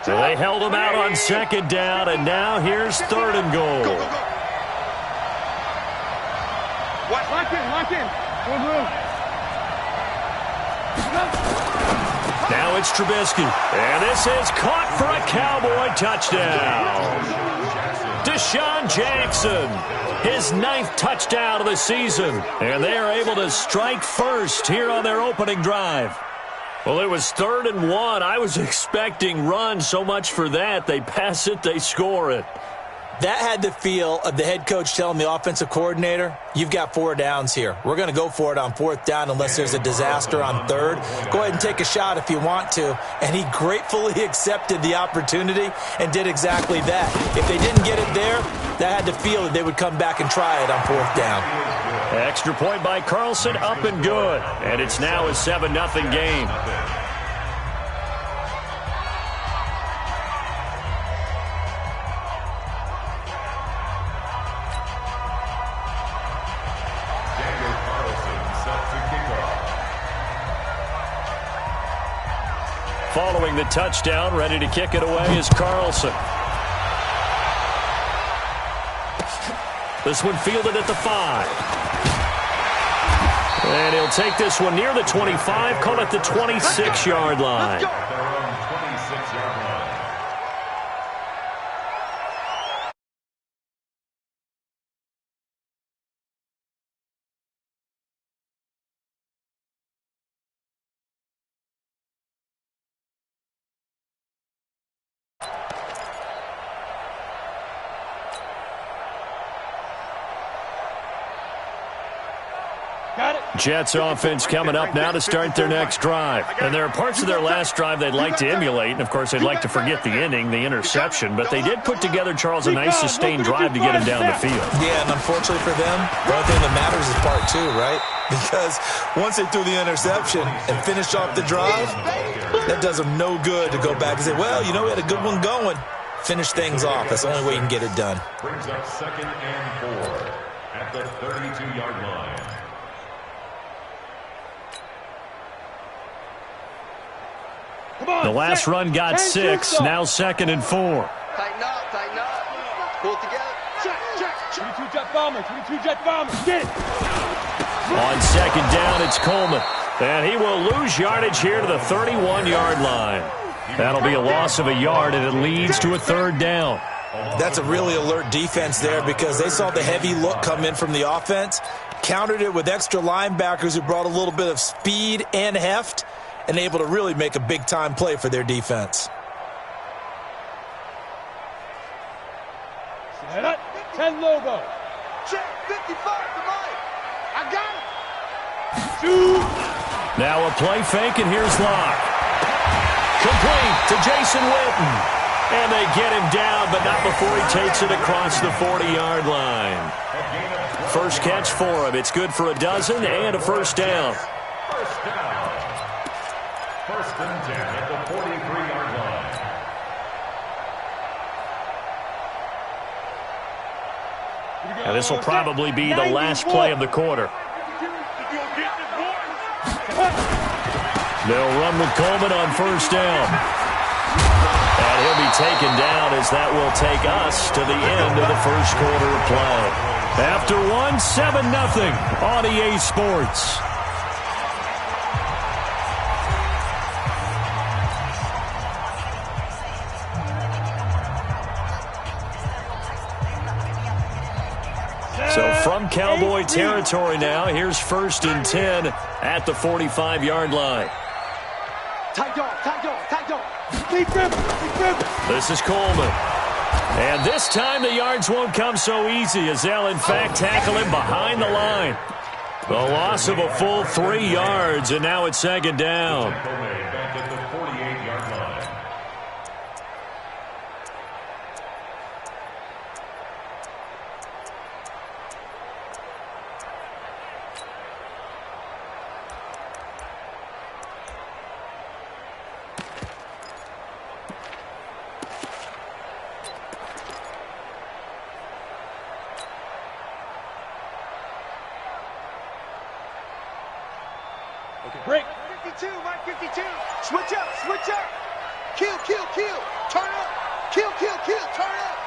So they held him out on second down, and now here's third and goal. Go, go, go. Lock in, lock in. Now it's Trubisky, and this is caught for a Cowboy touchdown. Deshaun Jackson, his 9th touchdown of the season, and they are able to strike first here on their opening drive. Well, it was 3rd and 1. I was expecting run, so much for that. They pass it, they score it. That had the feel of the head coach telling the offensive coordinator, you've got 4 downs here. We're going to go for it on 4th down unless there's a disaster on 3rd. Go ahead and take a shot if you want to. And he gratefully accepted the opportunity and did exactly that. If they didn't get it there, that had the feel that they would come back and try it on 4th down. Extra point by Carlson, up and good. And it's now a 7-0 game. Following the touchdown, ready to kick it away is Carlson. This one fielded at the 5. And he'll take this one near the 25, call it the 26-yard line. Jets offense coming up now to start their next drive. And there are parts of their last drive they'd like to emulate, and of course they'd like to forget the ending, the interception, but they did put together, Charles, a nice sustained drive to get him down the field. Yeah, and unfortunately for them, the only thing that matters is part 2, right? Because once they threw the interception and finished off the drive, that does them no good to go back and say, well, you know, we had a good one going. Finish things off. That's the only way you can get it done. Brings up 2nd and 4 at the 32-yard line. The last run got 6, now 2nd and 4. Tighten up. Pull it together. Check. 22 jet bomber, 22 jet bomber. Get it. On 2nd down, it's Coleman. And he will lose yardage here to the 31-yard line. That'll be a loss of a yard, and it leads to a 3rd down. That's a really alert defense there because they saw the heavy look come in from the offense, countered it with extra linebackers who brought a little bit of speed and heft, and able to really make a big-time play for their defense. Set up. 10 logo. Check. 55 to Mike. I got it. Shoot. Now a play fake, and here's Locke. Complete to Jason Witten. And they get him down, but not before he takes it across the 40-yard line. First catch for him. It's good for a dozen and a 1st down. First down. 1st and 10 at the 43-yard line. And this will probably be the last play of the quarter. They'll run with Coleman on 1st down. And he'll be taken down as that will take us to the end of the 1st quarter of play. After 1, 7-0 on EA Sports. So from Cowboy territory now, here's 1st and 10 at the 45-yard line. Tight dog. Beat them. This is Coleman. And this time the yards won't come so easy as they'll in fact tackle him behind the line. The loss of a full 3 yards, and now it's 2nd down. Back at the 48-yard line. Break. 52, Mike 52. Switch up. Kill, kill, kill. Turn up. Kill, kill, kill. Turn up.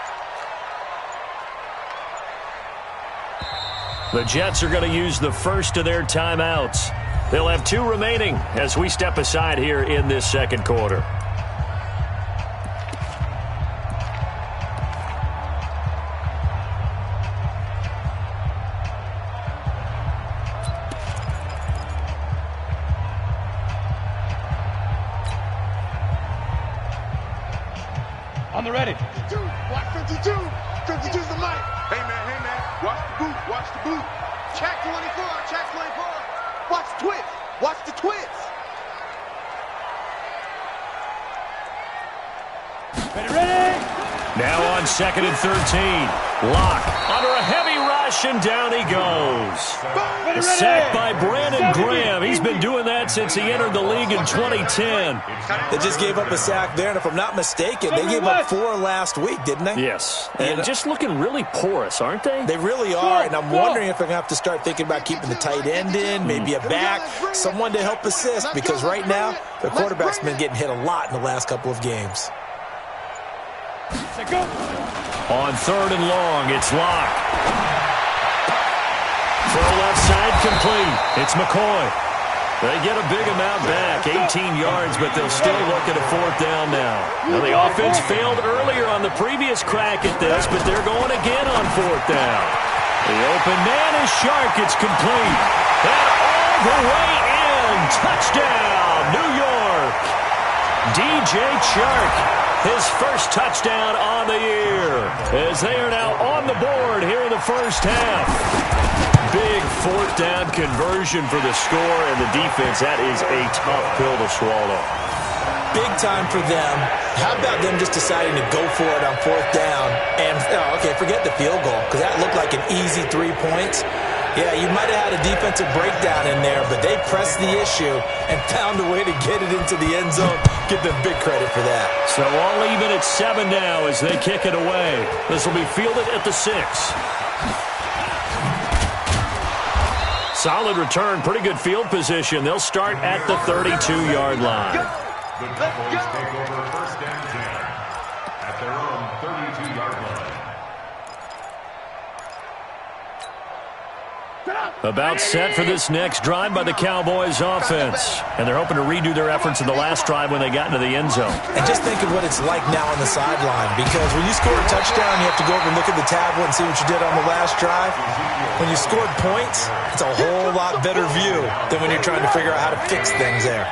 The Jets are going to use the first of their timeouts. They'll have 2 remaining as we step aside here in this second quarter. On the ready. 52. Watch 52. 52's the mic. Hey, man. Watch the boot. Watch the boot. Check 24. Check 24. Watch the twits. Watch the twits. Ready. Now on 2nd and 13. Locke under a heavy rush, and down he goes. A sack by Brandon Graham. He's been doing that since he entered the league in 2010. They just gave up a sack there, and if I'm not mistaken, they gave up 4 last week, didn't they? Yes. And just looking really porous, aren't they? They really are, and I'm wondering if they're going to have to start thinking about keeping the tight end in, maybe a back, someone to help assist, because right now, their quarterback's been getting hit a lot in the last couple of games. On 3rd and long, it's Locke. Throw left side complete. It's McCoy. They get a big amount back, 18 yards, but they'll still look at a 4th down now. Now, the offense failed earlier on the previous crack at this, but they're going again on 4th down. The open man is Shark. It's complete. And all the way in. Touchdown, New York. DJ Chark. His first touchdown on the year, as they are now on the board here in the first half. Big 4th down conversion for the score, and the defense, that is a tough pill to swallow. Big time for them. How about them just deciding to go for it on 4th down? And, okay, forget the field goal, because that looked like an easy 3 points. Yeah, you might have had a defensive breakdown in there, but they pressed the issue and found a way to get it into the end zone. Give them big credit for that. So all even at 7 now as they kick it away. This will be fielded at the 6. Solid return, pretty good field position. They'll start at the 32-yard line. The Cowboys take over 1st and 10 at their own 32-yard line. About set for this next drive by the Cowboys offense. And they're hoping to redo their efforts in the last drive when they got into the end zone. And just think of what it's like now on the sideline, because when you score a touchdown, you have to go over and look at the tablet and see what you did on the last drive. When you scored points, it's a whole lot better view than when you're trying to figure out how to fix things there.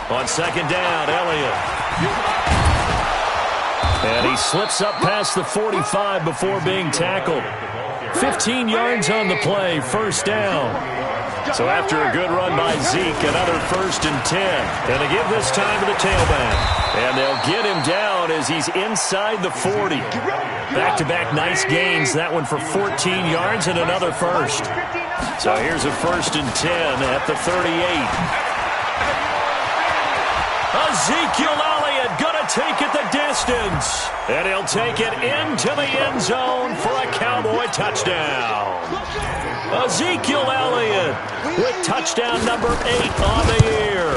On 2nd down, Elliott. And he slips up past the 45 before being tackled. 15 yards on the play, 1st down. So after a good run by Zeke, another 1st and 10. And they give this time to the tailback. And they'll get him down as he's inside the 40. Back-to-back nice gains. That one for 14 yards and another 1st. So here's a 1st and 10 at the 38. Ezekiel Elliott gonna take it the distance. And he'll take it into the end zone for a Cowboy touchdown. Ezekiel Elliott with touchdown number 8 on the year.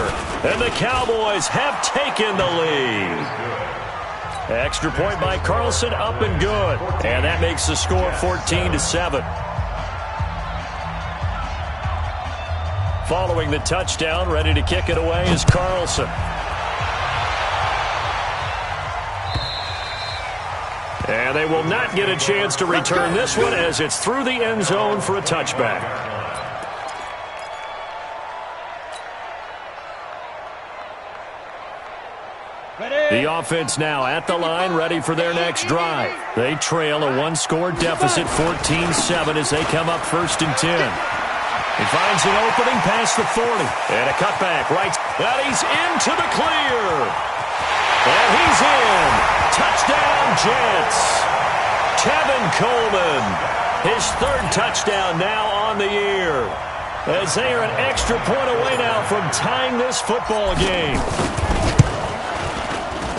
And the Cowboys have taken the lead. Extra point by Carlson, up and good. And that makes the score 14-7. Following the touchdown, ready to kick it away is Carlson. And they will not get a chance to return this one as it's through the end zone for a touchback. The offense now at the line, ready for their next drive. They trail a 1-score deficit, 14-7, as they come up 1st and 10. He finds an opening past the 40. And a cutback right. And he's into the clear. And he's in. Touchdown, Jets. Tevin Coleman. His 3rd touchdown now on the year. As they are an extra point away now from tying this football game.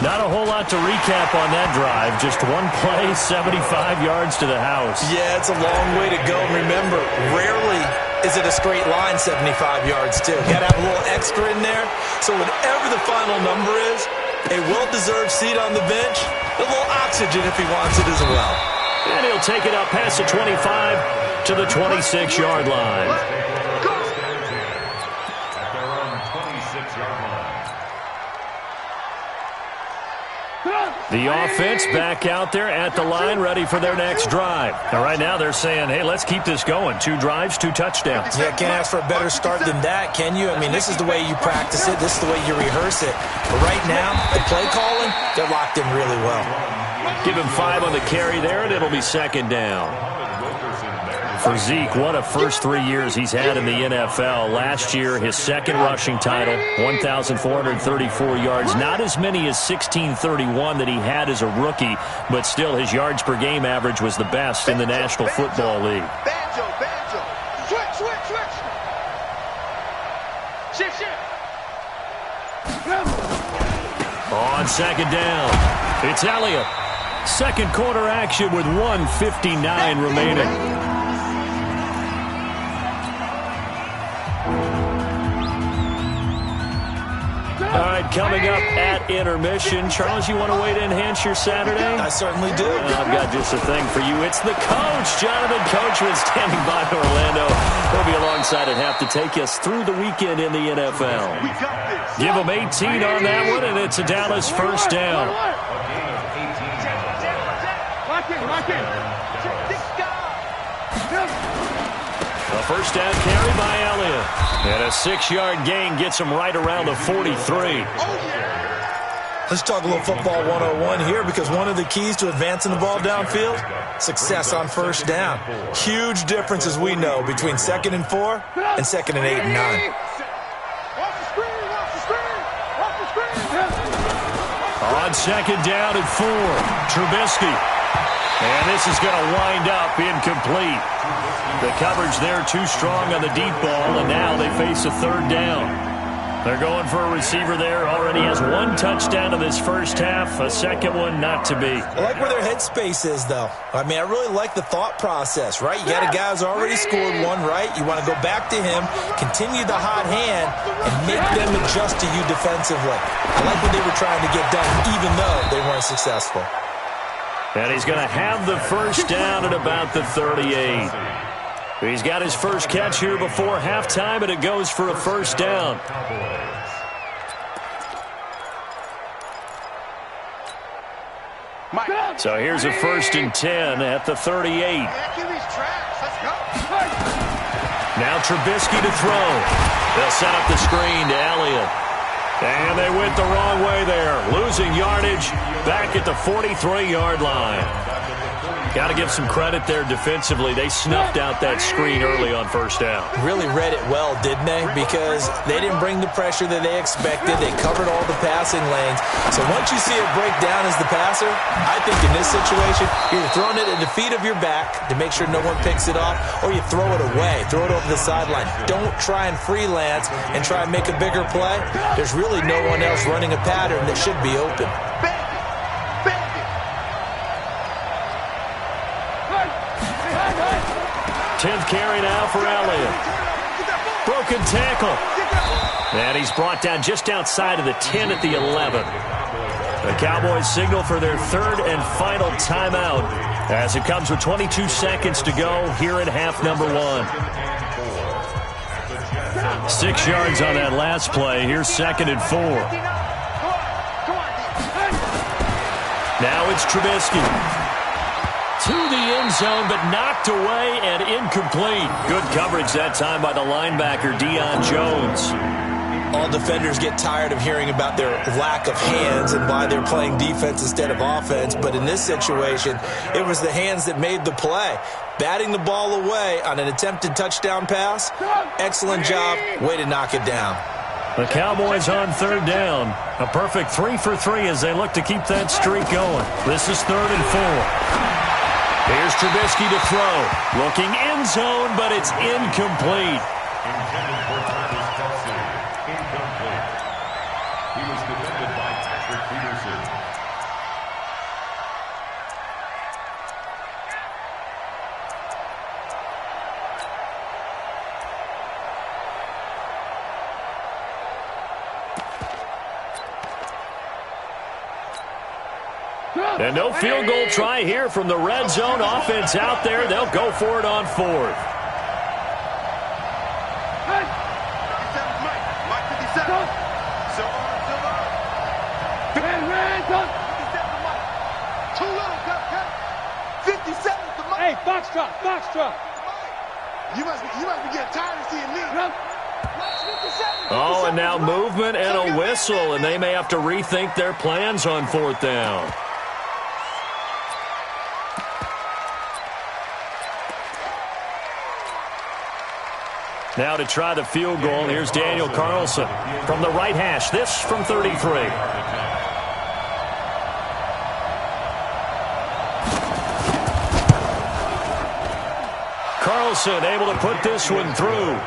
Not a whole lot to recap on that drive. Just one play, 75 yards to the house. Yeah, it's a long way to go. Remember, rarely is it a straight line 75 yards, too. You got to have a little extra in there. So whatever the final number is, a well-deserved seat on the bench, a little oxygen if he wants it as well. And he'll take it up past the 25 to the 26-yard line. The offense back out there at the line, ready for their next drive. And right now they're saying, hey, let's keep this going. 2 drives, 2 touchdowns. Yeah, can't ask for a better start than that, can you? I mean, this is the way you practice it. This is the way you rehearse it. But right now, the play calling, they're locked in really well. Give him 5 on the carry there, and it'll be second down. For Zeke, what a first 3 years he's had in the NFL. Last year, his second rushing title, 1,434 yards. Not as many as 1,631 that he had as a rookie, but still his yards per game average was the best in the National Football League. Banjo. Switch. Shift. On second down, it's Elliott. Second quarter action with 1:59 remaining. All right, coming up at intermission. Charles, you want to weigh to enhance your Saturday? I certainly do. I've got just a thing for you. It's the coach, Jonathan Coachman, standing by in Orlando. He'll be alongside at half to take us through the weekend in the NFL. We got this. Give him 18 on that one, and it's a Dallas first down. Lock in. A first down carry by Elliott. And a 6-yard gain gets him right around the 43. Let's talk a little football 101 here, because one of the keys to advancing the ball downfield, success on first down. Huge difference, as we know, between 2nd and 4 and 2nd and 8 and 9. On second down and 4, Trubisky. And this is going to wind up incomplete. The coverage there too strong on the deep ball, and now they face a third down. They're going for a receiver there. Already has 1 touchdown in this first half. A second one not to be. I like where their headspace is, though. I mean, I really like the thought process, right? You got a guy who's already scored 1, right? You want to go back to him, continue the hot hand, and make them adjust to you defensively. I like what they were trying to get done, even though they weren't successful. And he's going to have the first down at about the 38. He's got his first catch here before halftime, and it goes for a first down. So here's a 1st and 10 at the 38. Now Trubisky to throw. They'll set up the screen to Elliott. And they went the wrong way there. Losing yardage back at the 43-yard line. Got to give some credit there defensively. They snuffed out that screen early on first down. Really read it well, didn't they? Because they didn't bring the pressure that they expected. They covered all the passing lanes. So once you see it break down as the passer, I think in this situation, you're throwing it at the feet of your back to make sure no one picks it off, or you throw it away, throw it over the sideline. Don't try and freelance and try and make a bigger play. There's really no one else running a pattern that should be open. 10th carry now for Elliott. Broken tackle. And he's brought down just outside of the 10 at the 11. The Cowboys signal for their 3rd and final timeout as it comes with 22 seconds to go here in half number 1. 6 yards on that last play. Here's 2nd and 4. Now it's Trubisky. To the end zone, but knocked away and incomplete. Good coverage that time by the linebacker, Deion Jones. All defenders get tired of hearing about their lack of hands and why they're playing defense instead of offense. But in this situation, it was the hands that made the play. Batting the ball away on an attempted touchdown pass. Excellent job. Way to knock it down. The Cowboys on 3rd down. A perfect 3 for 3 as they look to keep that streak going. This is 3rd and 4. Here's Trubisky to throw. Looking end zone, but it's incomplete. Intended for Travis Kelce. Incomplete. He was defended by Patrick Peterson. And no field goal try here from the red zone offense out there. They'll go for it on fourth. Hey, Foxtrot. You must be getting tired of seeing me. Oh, and now movement and a whistle, and they may have to rethink their plans on fourth down. Now to try the field goal, here's Daniel Carlson from the right hash. This from 33. Carlson able to put this one through.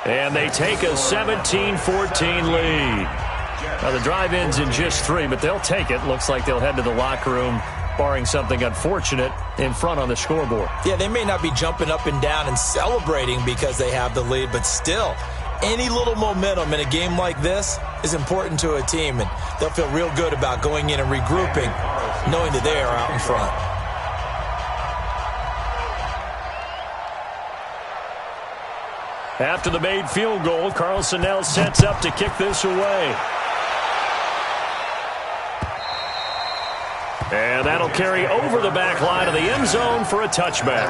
And they take a 17-14 lead. Now the drive ends in just 3, but they'll take it. Looks like they'll head to the locker room, barring something unfortunate, in front on the scoreboard. Yeah, they may not be jumping up and down and celebrating because they have the lead, but still, any little momentum in a game like this is important to a team, and they'll feel real good about going in and regrouping, knowing that they are out in front. After the made field goal, Carlson now sets up to kick this away. And that'll carry over the back line of the end zone for a touchback.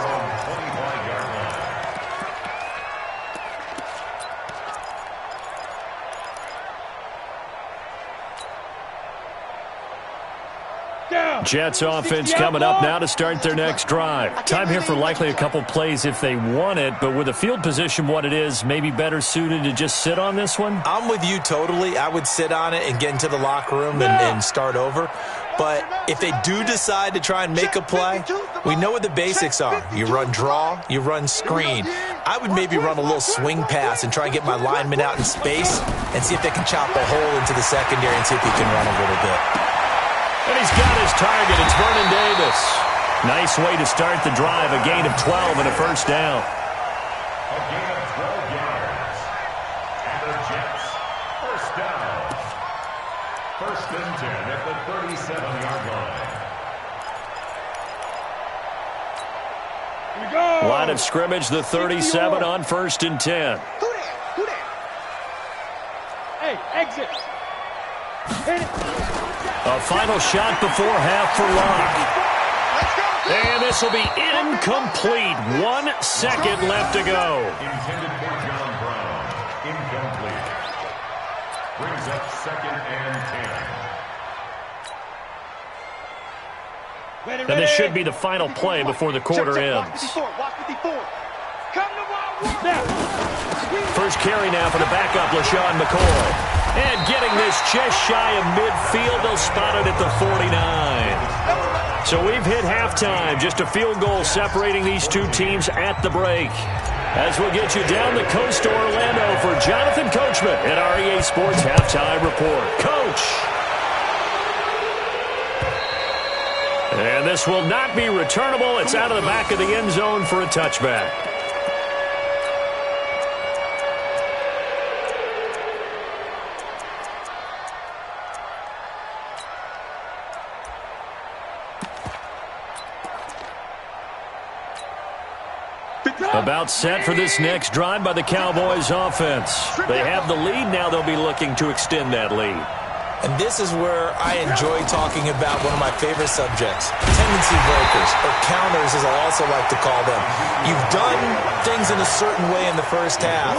Jets offense coming up now to start their next drive. Time here for likely a couple plays if they want it, but with the field position what it is, maybe better suited to just sit on this one? I'm with you totally. I would sit on it and get into the locker room and start over. But if they do decide to try and make a play, we know what the basics are. You run draw, you run screen. I would maybe run a little swing pass and try and get my lineman out in space and see if they can chop a hole into the secondary and see if he can run a little bit. And he's got his target. It's Vernon Davis. Nice way to start the drive. A gain of 12 and a first down. A gain of 12 yards. And the Jets, first down. First and 10 at the 37-yard line. Here we go. Line of scrimmage, the 37 on first and 10. Who that? Hey, exit. Hit it. A final shot before half for Locke. And this will be incomplete. 1 second left to go. Intended for John Brown. Incomplete. Brings up second and 10. And this should be the final play before the quarter ends. First carry now for the backup, LaShawn McCoy. And getting this just shy of midfield, they'll spot it at the 49. So we've hit halftime. Just a field goal separating these two teams at the break. As we'll get you down the coast to Orlando for Jonathan Coachman at our EA Sports Halftime Report. Coach! And this will not be returnable. It's out of the back of the end zone for a touchback. About set for this next drive by the Cowboys offense. They have the lead. Now they'll be looking to extend that lead. And this is where I enjoy talking about one of my favorite subjects, tendency breakers, or counters as I also like to call them. You've done things in a certain way in the first half,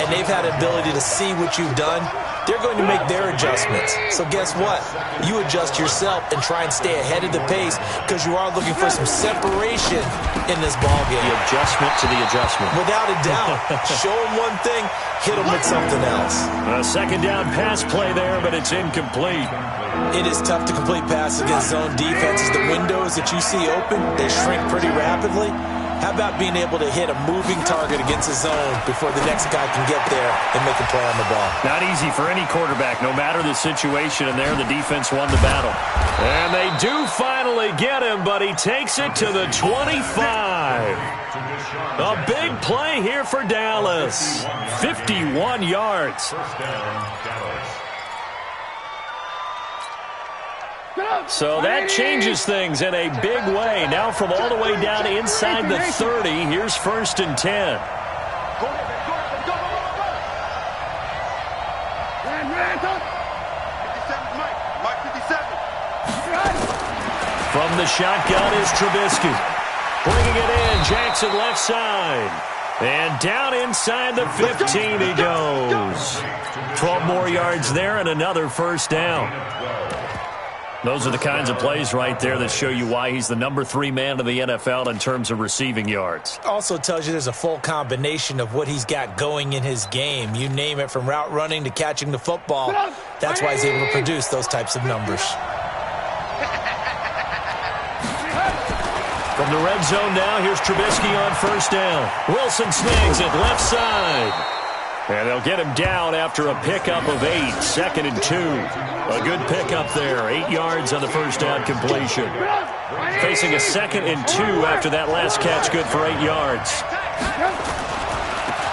and they've had an ability to see what you've done. They're going to make their adjustments. So guess what? You adjust yourself and try and stay ahead of the pace because you are looking for some separation in this ballgame. The adjustment to the adjustment. Without a doubt. Show them one thing, hit them with something else. A second down pass play there, but it's incomplete. It is tough to complete passes against zone defenses. The windows that you see open, they shrink pretty rapidly. How about being able to hit a moving target against a zone before the next guy can get there and make a play on the ball? Not easy for any quarterback, no matter the situation, and there the defense won the battle. And they do finally get him, but he takes it to the 25. A big play here for Dallas. 51 yards. First down, Dallas. So that changes things in a big way. Now from all the way down inside the 30, here's 1st and 10. From the shotgun is Trubisky. Bringing it in, Jackson left side. And down inside the 15 he goes. 12 more yards there and another 1st down. Those are the kinds of plays right there that show you why he's the number 3 man in the NFL in terms of receiving yards. Also tells you there's a full combination of what he's got going in his game. You name it, from route running to catching the football. That's why he's able to produce those types of numbers. From the red zone now, here's Trubisky on 1st down. Wilson snags it left side. And they'll get him down after a pickup of 8, 2nd and 2. A good pickup there, 8 yards on the 1st down completion. Facing a 2nd and 2 after that last catch, good for 8 yards.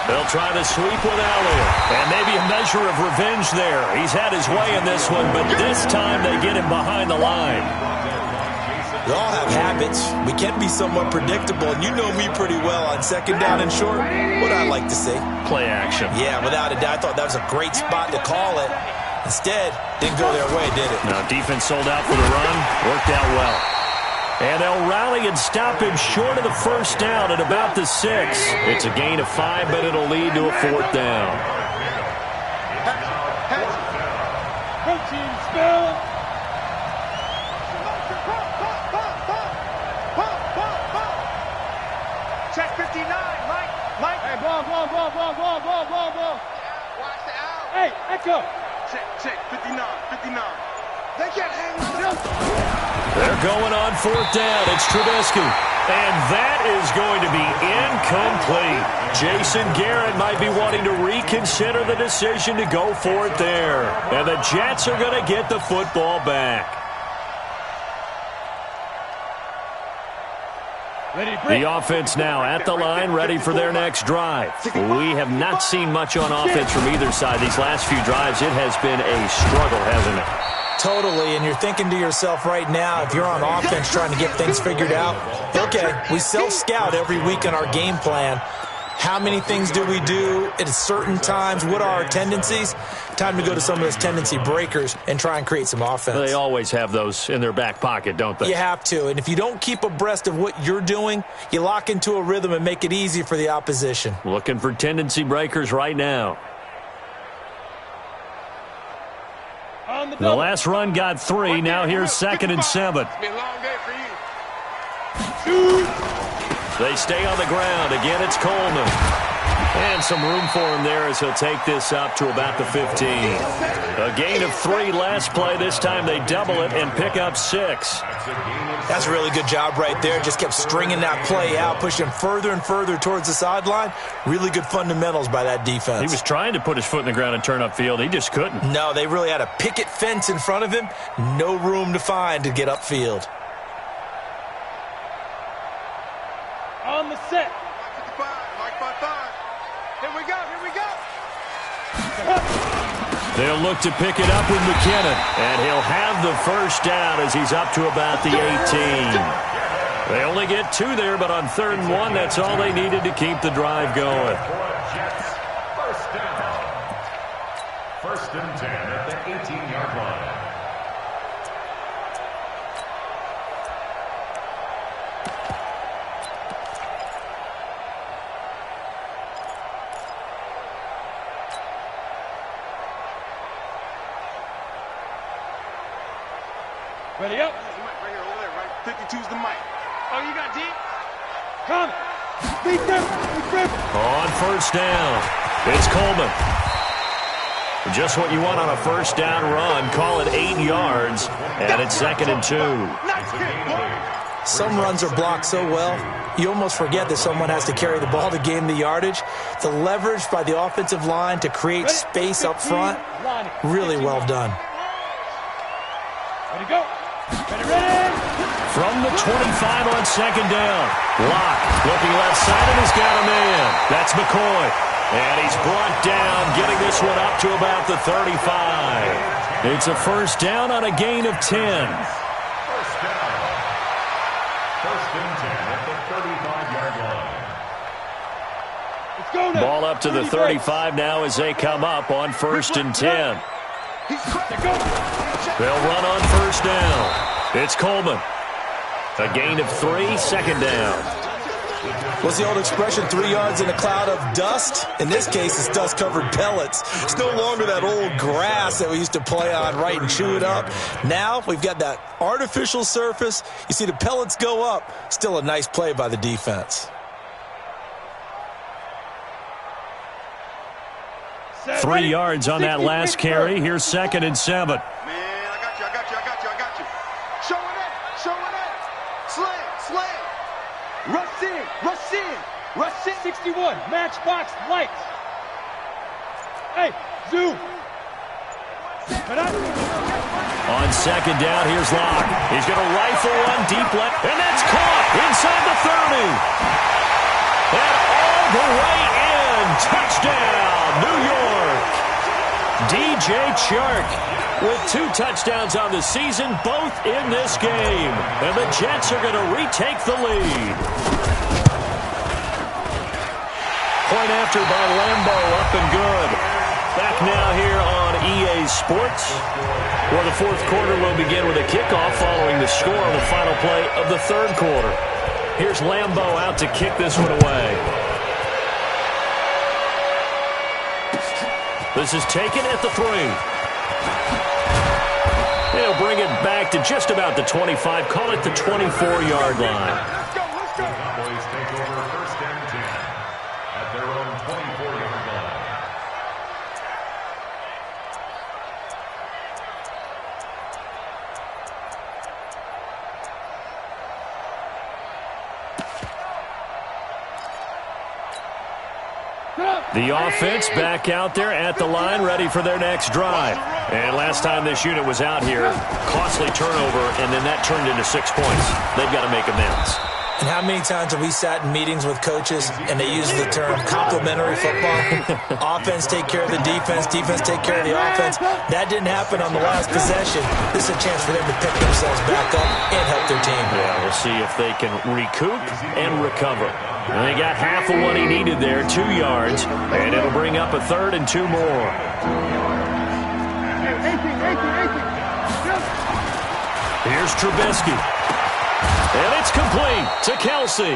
They'll try to sweep with Elliott. And maybe a measure of revenge there. He's had his way in this one, but this time they get him behind the line. We all have habits. We can be somewhat predictable, and you know me pretty well on 2nd down and short. What I like to say? Play action. Yeah, without a doubt. I thought that was a great spot to call it. Instead, didn't go their way, did it? No, defense sold out for the run. Worked out well. And they'll rally and stop him short of the 1st down at about the 6. It's a gain of 5, but it'll lead to a 4th down. Protein spill. Check 59, Mike. Hey, ball. Watch the out. Hey, Echo. Check 59. They can't hang with them. They're going on 4th down. It's Trubisky. And that is going to be incomplete. Jason Garrett might be wanting to reconsider the decision to go for it there. And the Jets are going to get the football back. The offense now at the line, ready for their next drive. We have not seen much on offense from either side. These last few drives, it has been a struggle, hasn't it? Totally, and you're thinking to yourself right now, if you're on offense trying to get things figured out, okay, we self-scout every week in our game plan. How many things do we do at certain times? What are our tendencies? Time to go to some of those tendency breakers and try and create some offense. They always have those in their back pocket, don't they? You have to, and if you don't keep abreast of what you're doing, you lock into a rhythm and make it easy for the opposition. Looking for tendency breakers right now. The last run got 3. Now here's 2nd and 7. It's been a long day for you. They stay on the ground. Again, it's Coleman. And some room for him there as he'll take this up to about the 15. A gain of 3 last play. This time they double it and pick up 6. That's a really good job right there. Just kept stringing that play out, pushing further and further towards the sideline. Really good fundamentals by that defense. He was trying to put his foot in the ground and turn upfield. He just couldn't. No, they really had a picket fence in front of him. No room to find to get upfield. On the set. 55, Mike 55. Here we go. They'll look to pick it up with McKinnon. And he'll have the 1st down as he's up to about the 18. They only get 2 there, but on 3rd and 1, that's all they needed to keep the drive going. 1st down. 1st and 10 at the 18-yard line. Ready up. Right here, over there, right? 52's the mic. Oh, you got deep? Come. Beat them. On 1st down, it's Coleman. Just what you want on a 1st down run. Call it 8 yards, and it's 2nd and 2. Some runs are blocked so well, you almost forget that someone has to carry the ball to gain the yardage. The leverage by the offensive line to create space up front, really well done. Ready, go. Ready. From the 25 on 2nd down. Locke looking left side and has got a man. That's McCoy. And he's brought down, getting this one up to about the 35. It's a first down on a gain of 10. First down. First and 10 at the 35-yard line. Let's go now. Ball up to the 35 now as they come up on first and 10. They'll run on first down. It's Coleman. A gain of 3, second down. What's the old expression, 3 yards in a cloud of dust? In this case, it's dust-covered pellets. It's no longer that old grass that we used to play on, right, and chew it up. Now we've got that artificial surface. You see the pellets go up. Still a nice play by the defense. 3 yards on that last carry. Here's second and 7. Man, I got you. Show it up. Slam. Rush in. 61, matchbox lights. Hey, zoom. On second down, here's Locke. He's going to rifle one deep left, and that's caught inside the 30. And all the way in. Touchdown, New York. DJ Chark with 2 touchdowns on the season, both in this game. And the Jets are going to retake the lead. Point after by Lambeau, up and good. Back now here on EA Sports, where the fourth quarter will begin with a kickoff following the score on the final play of the third quarter. Here's Lambeau out to kick this one away. This is taken at the 3. They'll bring it back to just about the 25, call it the 24-yard line. Cowboys take over first and 10 at their own 24-yard line. The offense back out there at the line, ready for their next drive. And last time this unit was out here, costly turnover, and then that turned into 6 points. They've got to make amends. And how many times have we sat in meetings with coaches and they use the term complementary football? Offense take care of the defense, defense take care of the offense. That didn't happen on the last possession. This is a chance for them to pick themselves back up and help their team. Yeah, we'll see if they can recoup and recover. And they got half of what he needed there, 2 yards, and it'll bring up a third and 2 more. Here's Trubisky. And it's complete to Kelsey.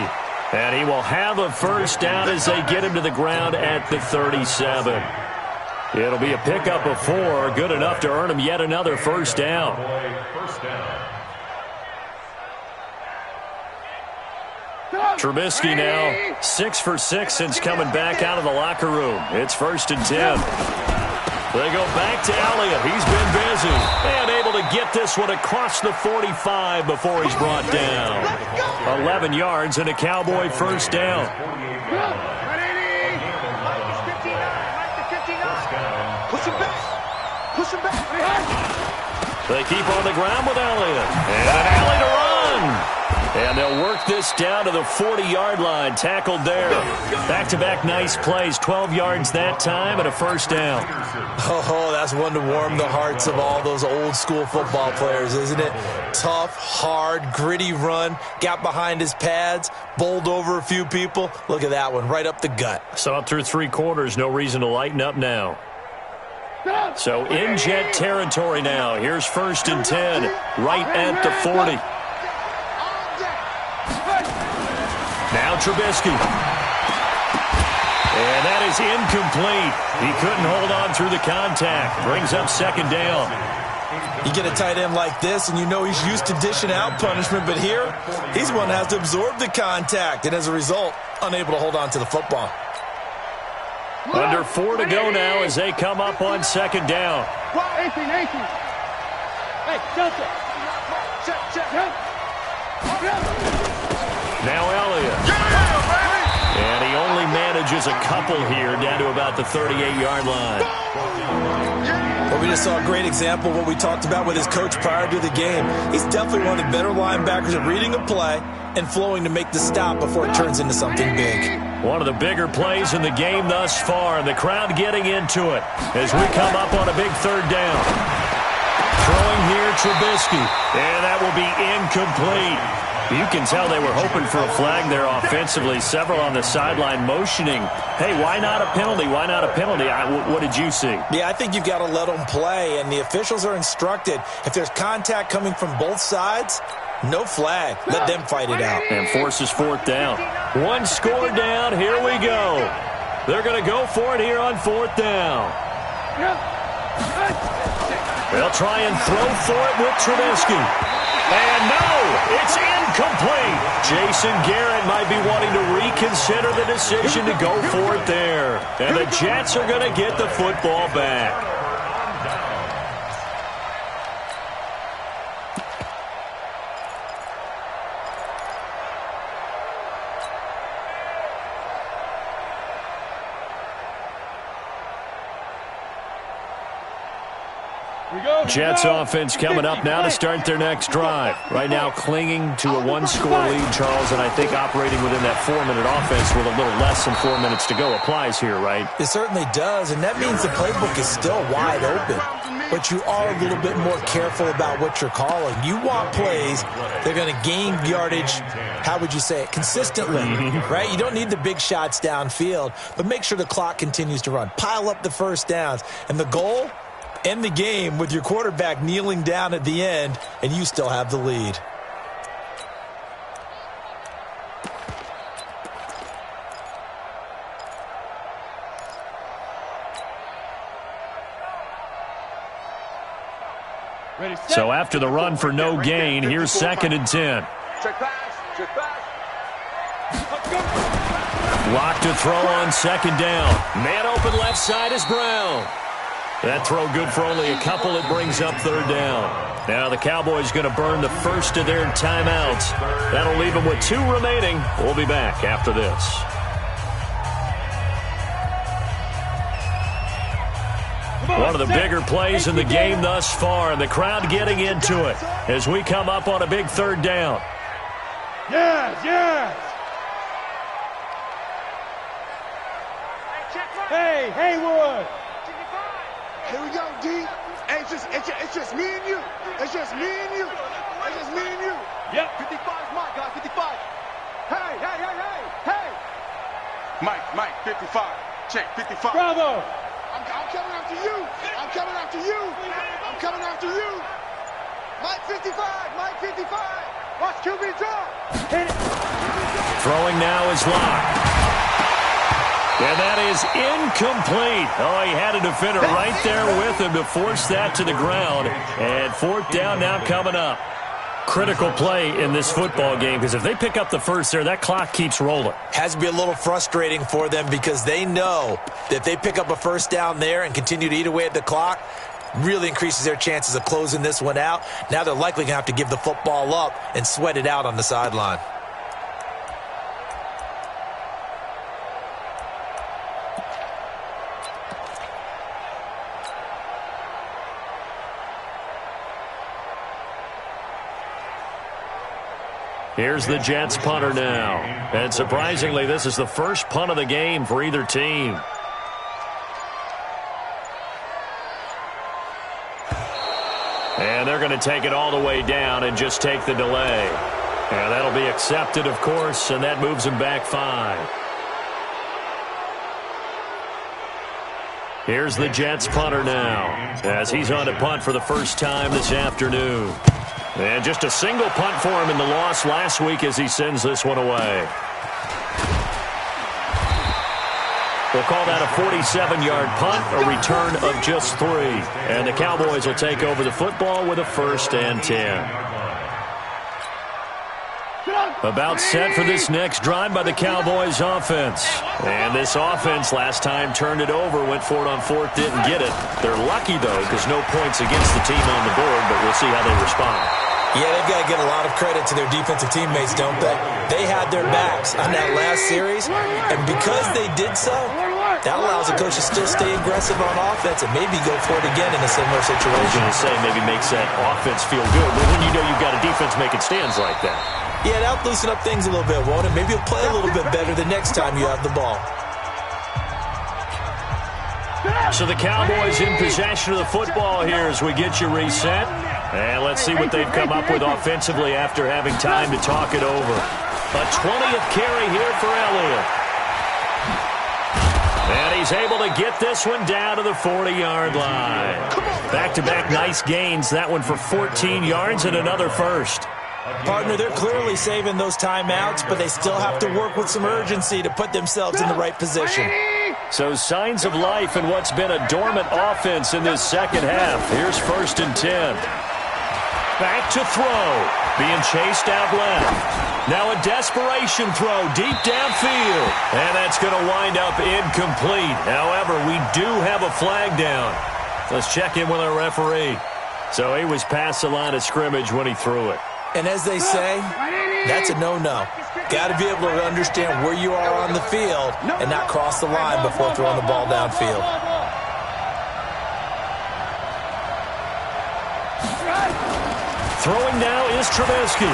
And he will have a first down as they get him to the ground at the 37. It'll be a pickup of 4, good enough to earn him yet another first down. Trubisky now 6 for 6 since coming back out of the locker room. It's first and 10. They go back to Elliott. He's been busy and able to get this one across the 45 before he's brought down. 11 yards and a Cowboy first down. Push him back. They keep on the ground with Elliott. And an alley to run. And they'll work this down to the 40-yard line. Tackled there. Back-to-back nice plays. 12 yards that time and a first down. Oh, that's one to warm the hearts of all those old-school football players, isn't it? Tough, hard, gritty run. Got behind his pads. Bowled over a few people. Look at that one, right up the gut. Saw it through 3 quarters. No reason to lighten up now. So in Jet territory now. Here's first and 10. Right at the 40. Now Trubisky. And that is incomplete. He couldn't hold on through the contact. Brings up second down. You get a tight end like this, and you know he's used to dishing out punishment, but here, he's one that has to absorb the contact, and as a result, unable to hold on to the football. Under 4 to go now as they come up on second down. Hey, Delta. Now Elliott. And he only manages a couple here down to about the 38-yard line. Well, we just saw a great example of what we talked about with his coach prior to the game. He's definitely one of the better linebackers at reading a play and flowing to make the stop before it turns into something big. One of the bigger plays in the game thus far, and the crowd getting into it as we come up on a big third down. here, Trubisky. And that will be incomplete. You can tell they were hoping for a flag there offensively. Several on the sideline motioning, hey, why not a penalty? Why not a penalty? What did you see? Yeah, I think you've got to let them play, and the officials are instructed. If there's contact coming from both sides, no flag. Let them fight it out. And forces fourth down. One score down. Here we go. They're going to go for it here on fourth down. They'll try and throw for it with Trubisky. And no, it's incomplete. Jason Garrett might be wanting to reconsider the decision to go for it there. And the Jets are going to get the football back. Jets offense coming up now to start their next drive. Right now clinging to a one-score lead, Charles, and I think operating within that 4-minute offense with a little less than 4 minutes to go applies here, right? It certainly does, and that means the playbook is still wide open. But you are a little bit more careful about what you're calling. You want plays, they're going to gain yardage, how would you say it, consistently, right? You don't need the big shots downfield, but make sure the clock continues to run. Pile up the first downs, and the goal? End the game with your quarterback kneeling down at the end, and you still have the lead. So after the run for no gain, here's 2nd and 10. Check pass. Check pass. Lock to throw on 2nd down. Man open left side is Brown. That throw good for only a couple. It brings up 3rd down. Now the Cowboys going to burn the first of their timeouts. That'll leave them with 2 remaining. We'll be back after this. One of the bigger plays in the game thus far, and the crowd getting into it as we come up on a big 3rd down. Yes, yes. Hey, Haywood. Here we go, D. Hey, it's just me and you. It's just me and you. It's just me and you. Yep. 55 is Mike, guys. 55. Hey. Mike, 55. Check, 55. Bravo. I'm coming after you. I'm coming after you. I'm coming after you. Mike 55. Watch QB draw. Hit it. Throwing now is Locke. And that is incomplete. Oh, he had a defender right there with him to force that to the ground. And 4th down now coming up. Critical play in this football game, because if they pick up the first there, that clock keeps rolling. Has to be a little frustrating for them because they know that if they pick up a first down there and continue to eat away at the clock, really increases their chances of closing this one out. Now they're likely going to have to give the football up and sweat it out on the sideline. Here's the Jets punter now. And surprisingly, this is the first punt of the game for either team. And they're going to take it all the way down and just take the delay. And that'll be accepted, of course, and that moves them back 5. Here's the Jets punter now as he's on to punt for the first time this afternoon. And just a single punt for him in the loss last week as he sends this one away. We'll call that a 47-yard punt, a return of just 3. And the Cowboys will take over the football with a 1st and 10. About set for this next drive by the Cowboys offense. And this offense last time turned it over, went for it on 4th, didn't get it. They're lucky, though, because no points against the team on the board, but we'll see how they respond. Yeah, they've got to give a lot of credit to their defensive teammates, don't they? They had their backs on that last series, and because they did so, that allows the coach to still stay aggressive on offense and maybe go for it again in a similar situation. I was going to say, maybe makes that offense feel good, but when you know you've got a defense making stands like that. Yeah, that'll loosen up things a little bit, won't it? Maybe you'll play a little bit better the next time you have the ball. So the Cowboys in possession of the football here as we get you reset. And let's see what they've come up with offensively after having time to talk it over. A 20th carry here for Elliott. And he's able to get this one down to the 40-yard line. Back-to-back nice gains. That one for 14 yards and another first. Partner, they're clearly saving those timeouts, but they still have to work with some urgency to put themselves in the right position. So signs of life in what's been a dormant offense in this second half. Here's 1st and 10. Back to throw. Being chased out left. Now a desperation throw deep downfield. And that's going to wind up incomplete. However, we do have a flag down. Let's check in with our referee. So he was past the line of scrimmage when he threw it. And as they say, that's a no-no. Got to be able to understand where you are on the field and not cross the line before throwing the ball downfield. Throwing now is Trubisky.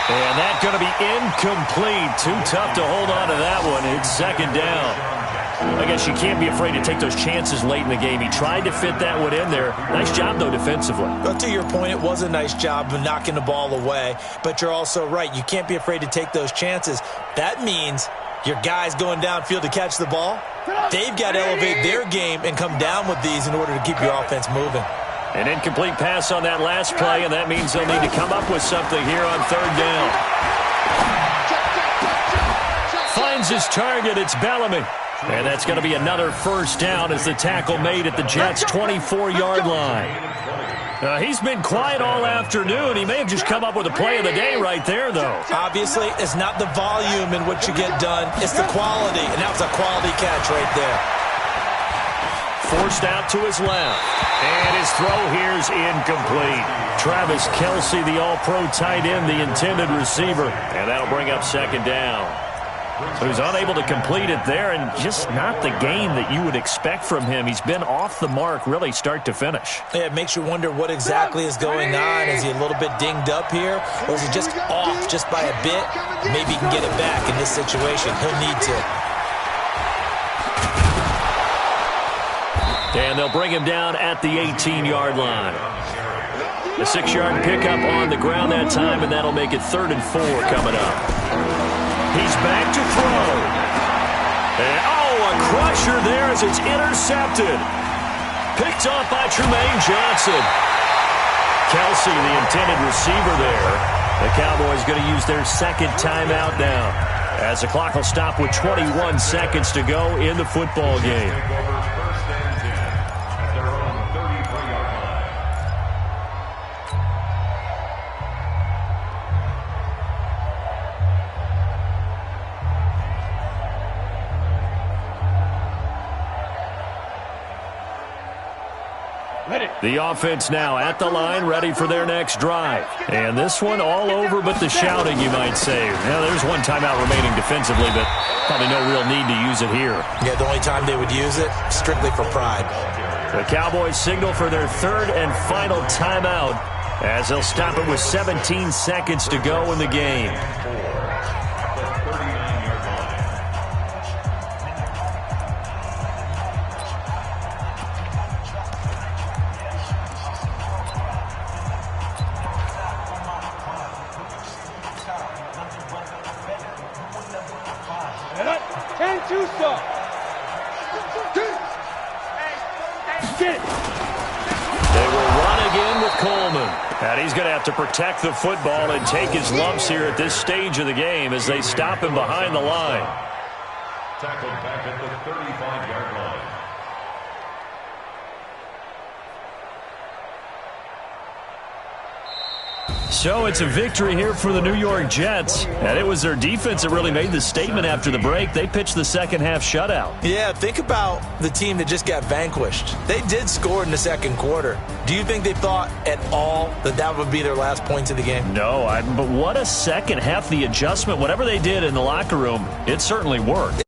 And that's going to be incomplete. Too tough to hold on to that one. It's 2nd down. I guess you can't be afraid to take those chances late in the game. He tried to fit that one in there. Nice job, though, defensively. Well, to your point, it was a nice job of knocking the ball away. But you're also right. You can't be afraid to take those chances. That means your guys going downfield to catch the ball, they've got to elevate their game and come down with these in order to keep your offense moving. An incomplete pass on that last play, and that means they'll need to come up with something here on 3rd down. Finds his target. It's Bellamy. And that's going to be another 1st down as the tackle made at the Jets' 24-yard line. He's been quiet all afternoon. He may have just come up with a play of the day right there, though. Obviously, it's not the volume in which you get done. It's the quality, and that was a quality catch right there. Forced out to his left. And his throw here is incomplete. Travis Kelce, the all-pro tight end, the intended receiver. And that'll bring up 2nd down. So he's unable to complete it there, and just not the game that you would expect from him. He's been off the mark really start to finish. Yeah, it makes you wonder what exactly is going on. Is he a little bit dinged up here, or is he just off just by a bit? Maybe he can get it back in this situation. He'll need to. And they'll bring him down at the 18-yard line. A 6-yard pickup on the ground that time, and that'll make it 3rd and 4 coming up. He's back to throw. And, a crusher there as it's intercepted. Picked off by Tremaine Johnson. Kelce, the intended receiver there. The Cowboys going to use their 2nd timeout now, as the clock will stop with 21 seconds to go in the football game. The offense now at the line, ready for their next drive. And this one all over but the shouting, you might say. Now, there's one timeout remaining defensively, but probably no real need to use it here. Yeah, the only time they would use it, strictly for pride. The Cowboys signal for their 3rd and final timeout, as they'll stop it with 17 seconds to go in the game. And he's going to have to protect the football and take his lumps here at this stage of the game as they stop him behind the line. Tackled back at the 35-yard line. So it's a victory here for the New York Jets. And it was their defense that really made the statement after the break. They pitched the second half shutout. Yeah, think about the team that just got vanquished. They did score in the second quarter. Do you think they thought at all that that would be their last points of the game? No, but what a second half. The adjustment, whatever they did in the locker room, it certainly worked.